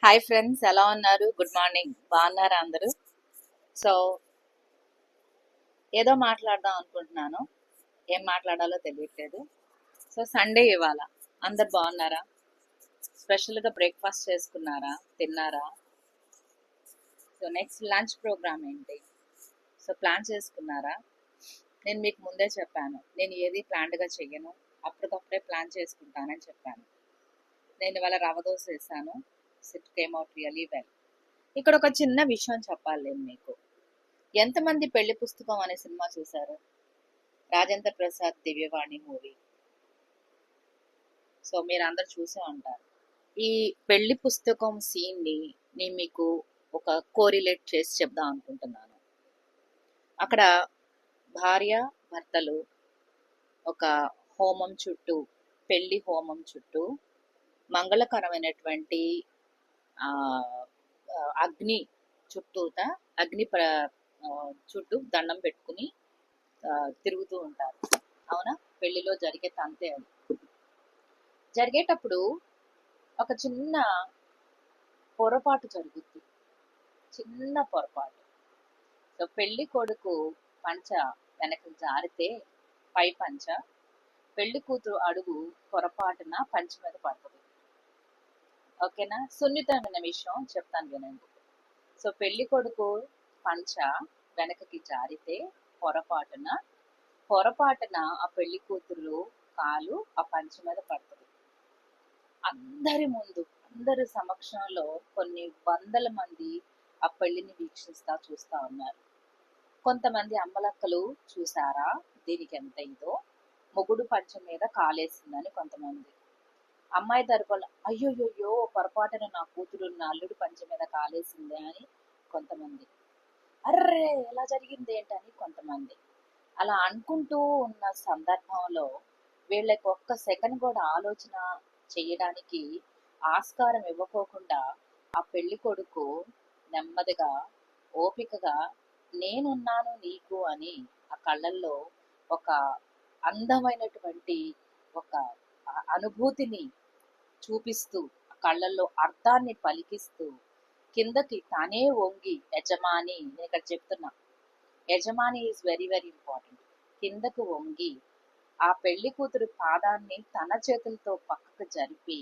Hi friends, ఎలా ఉన్నారు? Good morning. బాగున్నారా అందరూ? సో ఏదో మాట్లాడదాం అనుకుంటున్నాను. ఏం మాట్లాడాలో తెలియట్లేదు. సో సండే ఇవాళ అందరు బాగున్నారా? స్పెషల్గా బ్రేక్ఫాస్ట్ చేసుకున్నారా? తిన్నారా? సో నెక్స్ట్ లంచ్ ప్రోగ్రామ్ ఏంటి? సో ప్లాన్ చేసుకున్నారా? నేను మీకు ముందే చెప్పాను, నేను ఏది ప్లాన్డ్గా చెయ్యను, అప్పటికప్పుడే ప్లాన్ చేసుకుంటానని చెప్పాను. నేను ఇవాళ రవ దోశ వేసాను. It came out really well. ఇక్కడ ఒక చిన్న విషయం చెప్పాలి నేను మీకు. ఎంతమంది పెళ్లి పుస్తకం అనే సినిమా చూశారు? రాజేంద్ర ప్రసాద్ దివ్యవాణి మూవీ. సో మీరు అందరు చూసే ఉంటారు. ఈ పెళ్లి పుస్తకం సీన్ ని నేను మీకు ఒక కోరిలేట్ చేసి చెప్దాం అనుకుంటున్నాను. అక్కడ భార్య భర్తలు ఒక హోమం చుట్టూ, పెళ్లి హోమం చుట్టూ మంగళకరమైనటువంటి ఆ అగ్ని చుట్టూత అగ్ని చుట్టూ దండం పెట్టుకుని తిరుగుతూ ఉంటారు. అవునా? పెళ్లిలో జరిగే తంతే అది. జరిగేటప్పుడు ఒక చిన్న పొరపాటు జరుగుద్ది. చిన్న పొరపాటు. సో పెళ్లి కొడుకు పంచ వెనక్కి జారితే పై పంచ, పెళ్లి కూతురు అడుగు పొరపాటున పంచ మీద పడుతుంది. ఓకేనా? సున్నితమైన విషయం చెప్తాను వినండి. సో పెళ్లి కొడుకు పంచ వెనకకి జారితే పొరపాటున ఆ పెళ్లి కూతురు కాలు ఆ పంచ మీద పడుతుంది. అందరి ముందు, అందరి సమక్షంలో కొన్ని వందల మంది ఆ పెళ్లిని వీక్షిస్తా చూస్తా ఉన్నారు. కొంతమంది అమ్మలక్కలు చూసారా దీనికి ఎంత ఇదో, మొగుడు పంచ మీద కాలేసిందని కొంతమంది. అమ్మాయి తరపున అయ్యోయ్యో పొరపాటున నా కూతురు నా అల్లుడు పంచ మీద కాలేసిందే అని కొంతమంది. అర్రే ఎలా జరిగింది ఏంటని కొంతమంది. అలా అనుకుంటూ ఉన్న సందర్భంలో వీళ్ళకి ఒక్క సెకండ్ కూడా ఆలోచన చేయడానికి ఆస్కారం ఇవ్వకోకుండా ఆ పెళ్లి కొడుకు నెమ్మదిగా ఓపికగా నేనున్నాను నీకు అని ఆ కళ్ళల్లో ఒక అందమైనటువంటి ఒక అనుభూతిని చూపిస్తూ, ఆ కళ్ళల్లో అర్థాన్ని పలికిస్తూ కిందకి తానే వంగి, యజమాని, నేను ఇక్కడ చెప్తున్నా, యజమాని ఈజ్ వెరీ వెరీ ఇంపార్టెంట్. కిందకు వంగి ఆ పెళ్లి కూతురు పాదాన్ని తన చేతులతో పక్కకు జరిపి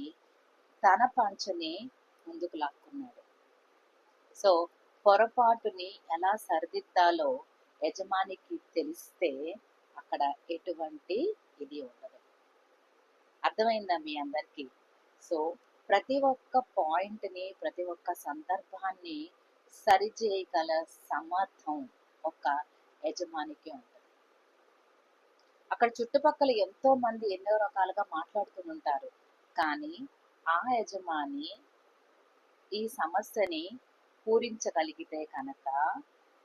తన పంచని ముందుకు లాక్కున్నాడు. సో పొరపాటుని ఎలా సరిదిద్దాలో యజమానికి తెలిస్తే అక్కడ ఎటువంటి ఇది ఉండదు. అర్థమైందా మీ అందరికీ? సో ప్రతి ఒక్క పాయింట్ని, ప్రతి ఒక్క సందర్భాన్ని సరిచేయగల సమర్థం ఒక యజమానికి ఉంటుంది. అక్కడ చుట్టుపక్కల ఎంతో మంది ఎన్నో రకాలుగా మాట్లాడుతూ ఉంటారు, కానీ ఆ యజమాని ఈ సమస్యని పూరించగలిగితే కనుక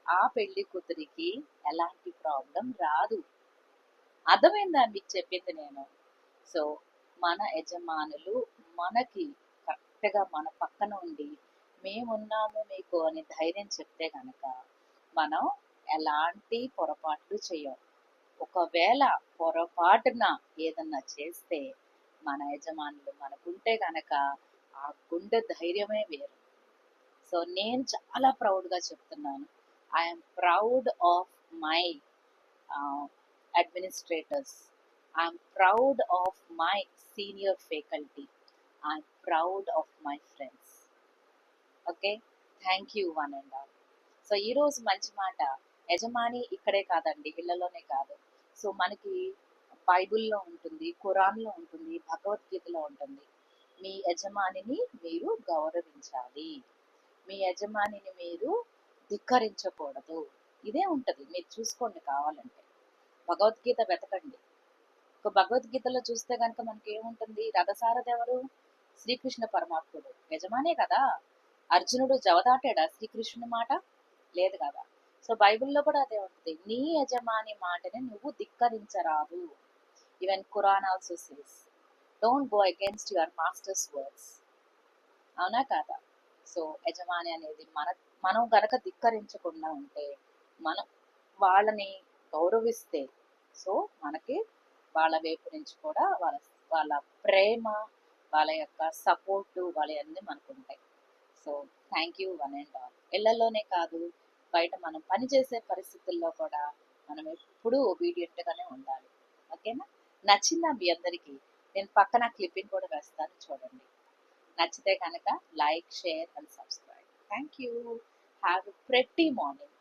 ఆ పెళ్లి కూతురికి ఎలాంటి ప్రాబ్లం రాదు. అర్థమైందా మీకు చెప్పింది నేను? సో మన యజమానులు మనకి కరెక్ట్గా మన పక్కన ఉండి మేమున్నాము మీకు అని ధైర్యం చెప్తే కనుక మనం ఎలాంటి పొరపాట్లు చేయం. ఒకవేళ పొరపాటున ఏదన్నా చేస్తే మన యజమానులు మనకుంటే గనక ఆ గుండె ధైర్యమే వేరు. సో నేను చాలా ప్రౌడ్గా చెప్తున్నాను, I'm proud of my administrators, I'm proud of my senior faculty, I'm proud of my friends. Okay, thank you one and all. So ఈరోజు మంచి మాట. యజమాని ఇక్కడే కాదండి, ఇళ్లలోనే కాదు. సో మనకి బైబిల్లో ఉంటుంది, ఖురాన్లో ఉంటుంది, భగవద్గీతలో ఉంటుంది. మీ యజమానిని మీరు గౌరవించాలి, మీ యజమానిని మీరు ధిక్కరించకూడదు. ఇదే ఉంటుంది, మీరు చూసుకోండి కావాలంటే. భగవద్గీత వెతకండి. ఒక భగవద్గీతలో చూస్తే కనుక మనకి ఏముంటుంది? రథసారథి ఎవరు? శ్రీకృష్ణ పరమాత్ముడు. యజమానే కదా. అర్జునుడు జవదాటాడా శ్రీకృష్ణుని మాట? లేదు కదా. సో బైబిల్లో కూడా అదే ఉంటుంది, నీ యజమాని మాటని నువ్వు ధిక్కరించరాదు. Even Quran also says don't go against your master's words. అవునా కాదా? సో యజమాని అనేది మనం గనక ధిక్కరించకుండా ఉంటే, మనం వాళ్ళని గౌరవిస్తే, సో మనకి వాళ్ళ వైపు నుంచి కూడా వాళ్ళ వాళ్ళ ప్రేమ, వాళ్ళ యొక్క సపోర్టు, వాళ్ళ అన్నీ మనకు ఉంటాయి. So thank you one and all. ఇళ్లలోనే కాదు, బయట మనం పనిచేసే పరిస్థితుల్లో కూడా మనం ఎప్పుడూ ఒబీడియంట్గానే ఉండాలి. ఓకేనా? నచ్చిందా మీ అందరికీ? నేను పక్కన క్లిప్పింగ్ కూడా వేస్తాను, చూడండి. నచ్చితే కనుక like, share and subscribe. Thank you. Have a pretty morning.